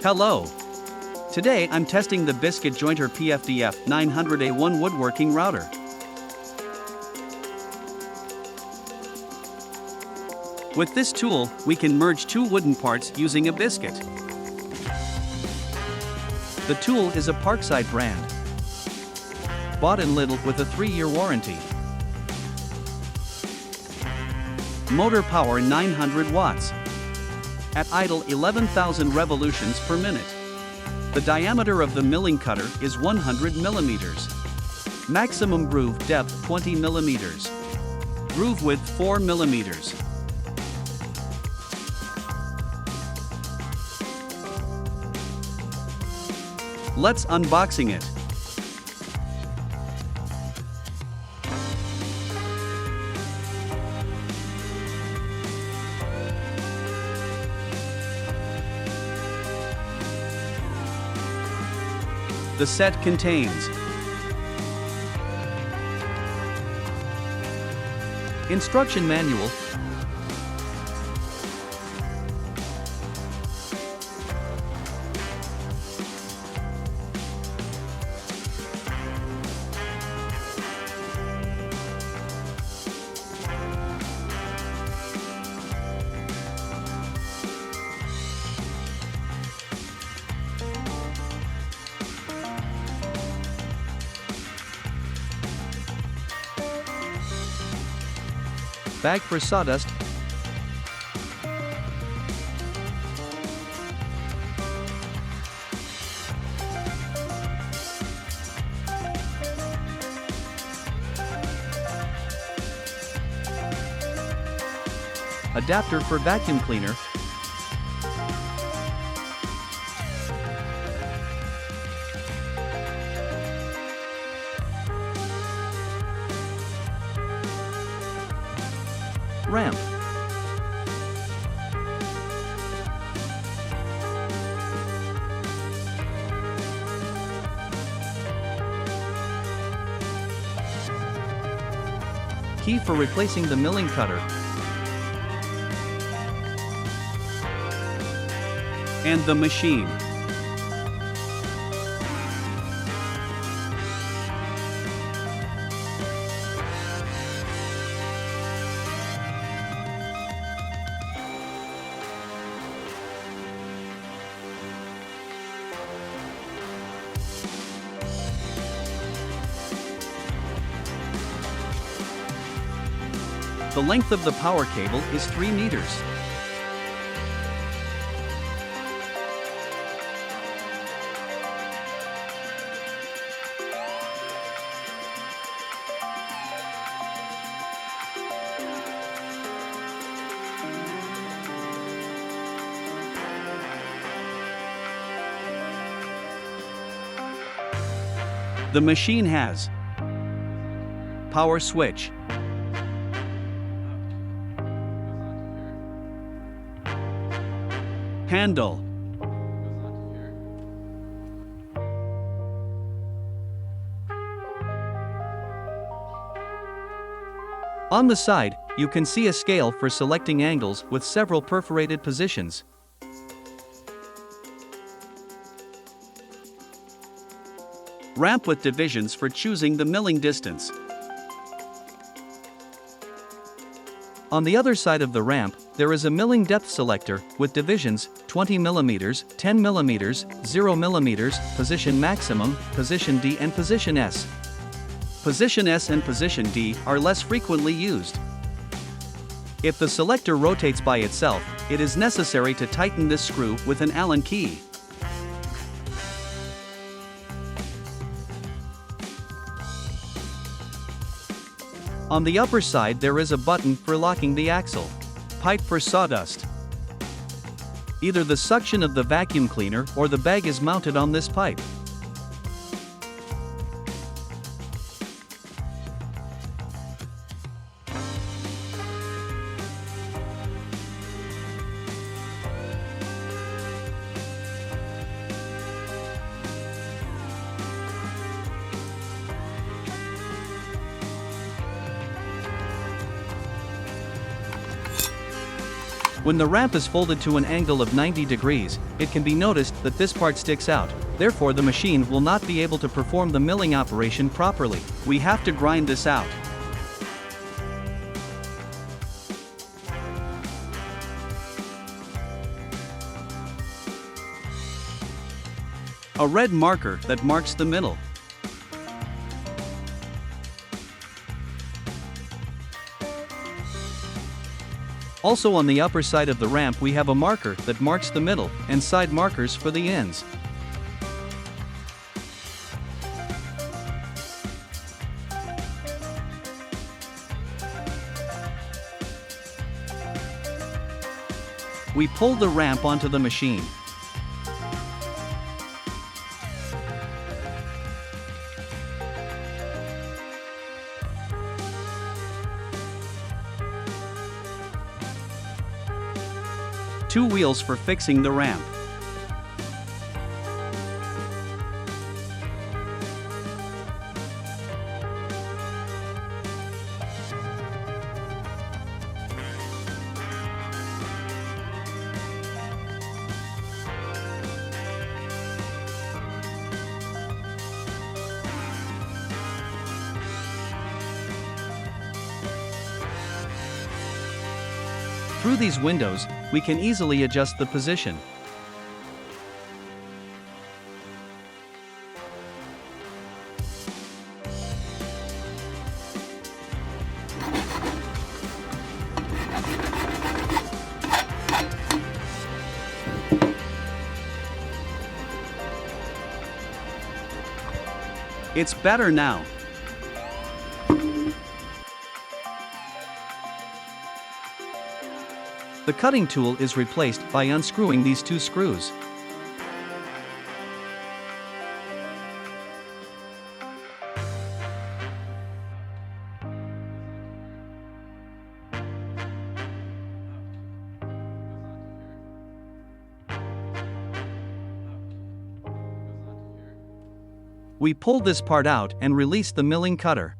Hello! Today I'm testing the Biscuit Jointer Pfdf 900A1 woodworking router. With this tool, we can merge two wooden parts using a biscuit. The tool is a Parkside brand. Bought in Lidl with a 3-year warranty. Motor power 900 watts. At idle 11,000 revolutions per minute. The diameter of the milling cutter is 100 millimeters. Maximum groove depth 20 millimeters. Groove width 4 millimeters. Let's unboxing it. The set contains instruction manual, bag for sawdust, adapter for vacuum cleaner, ramp, key for replacing the milling cutter, and the machine. The length of the power cable is 3 meters. The machine has power switch, handle, on the side, you can see a scale for selecting angles with several perforated positions. Ramp with divisions for choosing the milling distance. On the other side of the ramp, there is a milling depth selector with divisions 20 mm, 10 mm, 0 mm, position maximum, position D and position S. Position S and position D are less frequently used. If the selector rotates by itself, it is necessary to tighten this screw with an Allen key. On the upper side there is a button for locking the axle. Pipe for sawdust. Either the suction of the vacuum cleaner or the bag is mounted on this pipe. When the ramp is folded to an angle of 90 degrees, it can be noticed that this part sticks out, therefore the machine will not be able to perform the milling operation properly. We have to grind this out. A red marker that marks the middle. Also on the upper side of the ramp we have a marker that marks the middle, and side markers for the ends. We pull the ramp onto the machine. Two wheels for fixing the ramp. Through these windows, we can easily adjust the position. It's better now. The cutting tool is replaced by unscrewing these two screws. We pull this part out and release the milling cutter.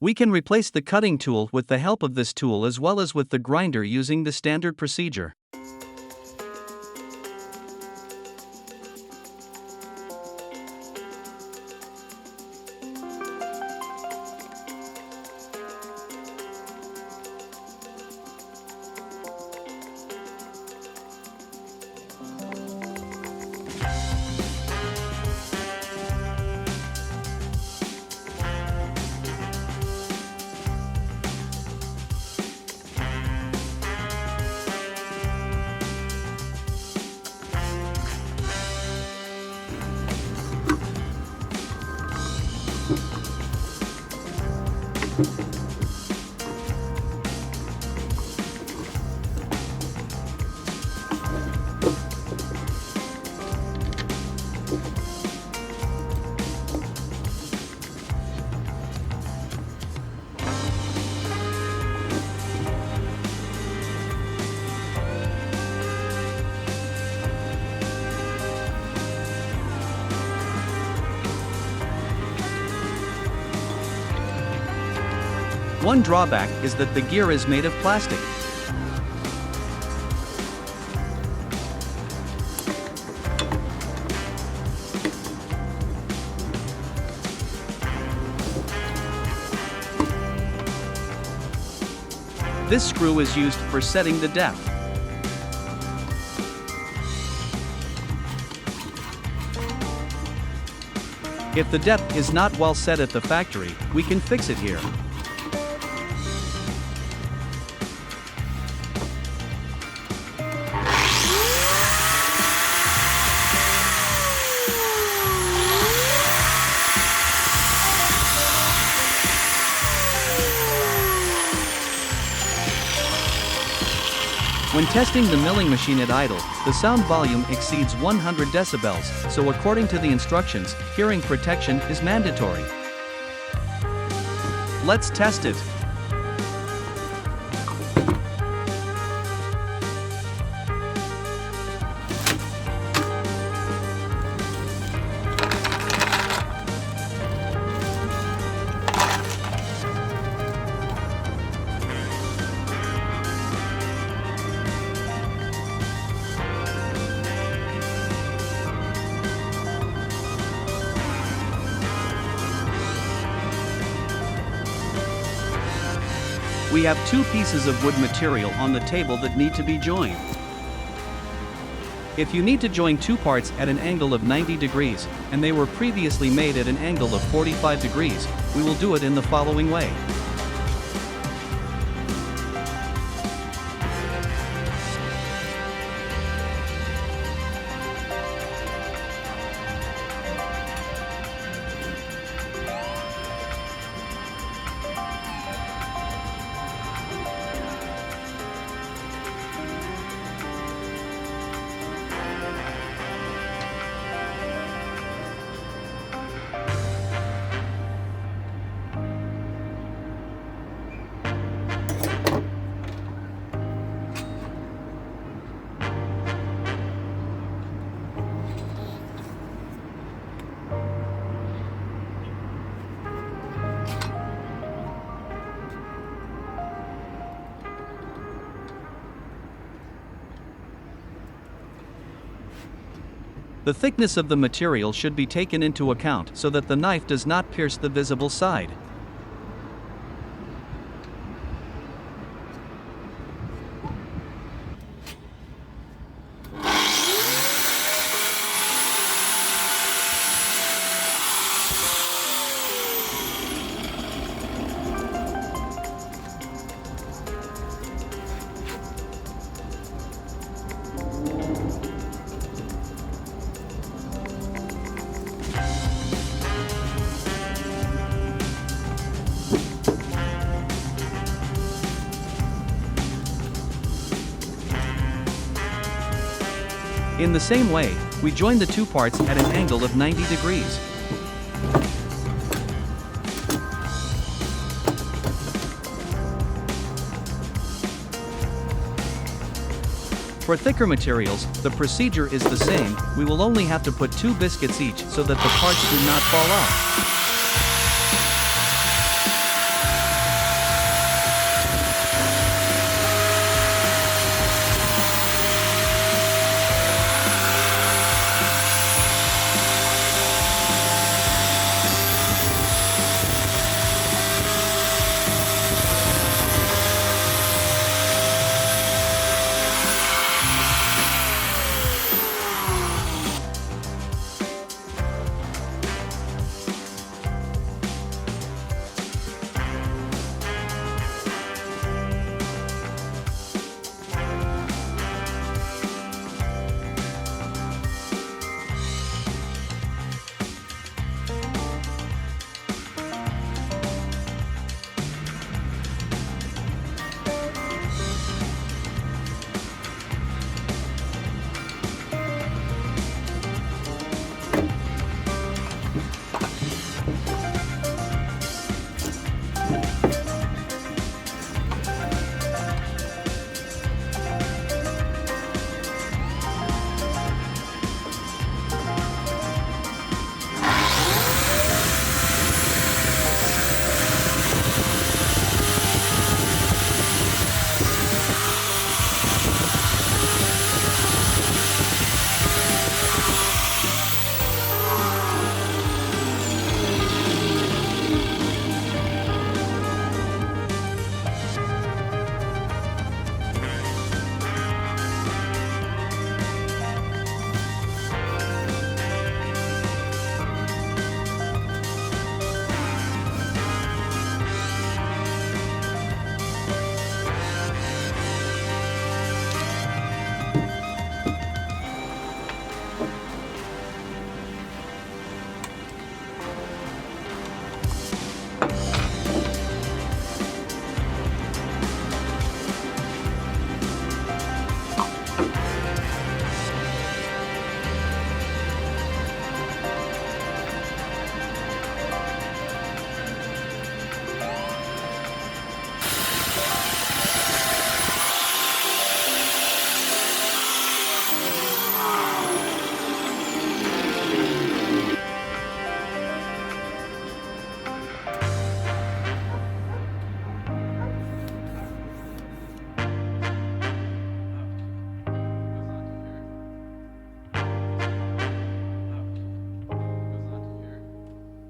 We can replace the cutting tool with the help of this tool as well as with the grinder using the standard procedure. One drawback is that the gear is made of plastic. This screw is used for setting the depth. If the depth is not well set at the factory, we can fix it here. When testing the milling machine at idle, the sound volume exceeds 100 decibels, so according to the instructions, hearing protection is mandatory. Let's test it. We have two pieces of wood material on the table that need to be joined. If you need to join two parts at an angle of 90 degrees, and they were previously made at an angle of 45 degrees, we will do it in the following way. The thickness of the material should be taken into account so that the knife does not pierce the visible side. In the same way, we join the two parts at an angle of 90 degrees. For thicker materials, the procedure is the same, we will only have to put 2 biscuits each so that the parts do not fall off.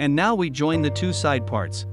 And now we join the two side parts.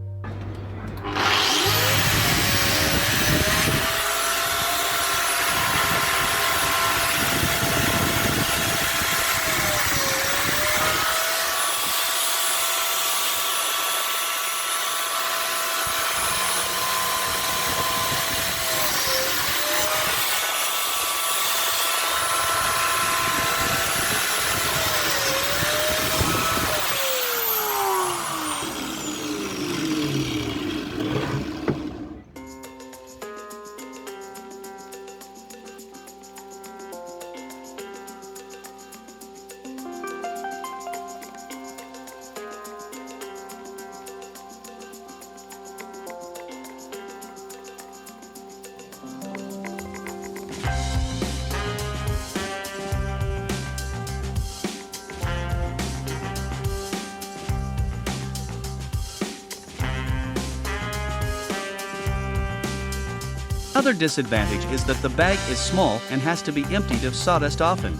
Other disadvantage is that the bag is small and has to be emptied of sawdust often.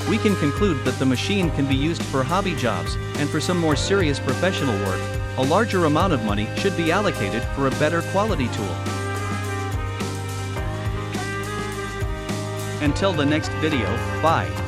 We can conclude that the machine can be used for hobby jobs, and for some more serious professional work, a larger amount of money should be allocated for a better quality tool. Until the next video, bye.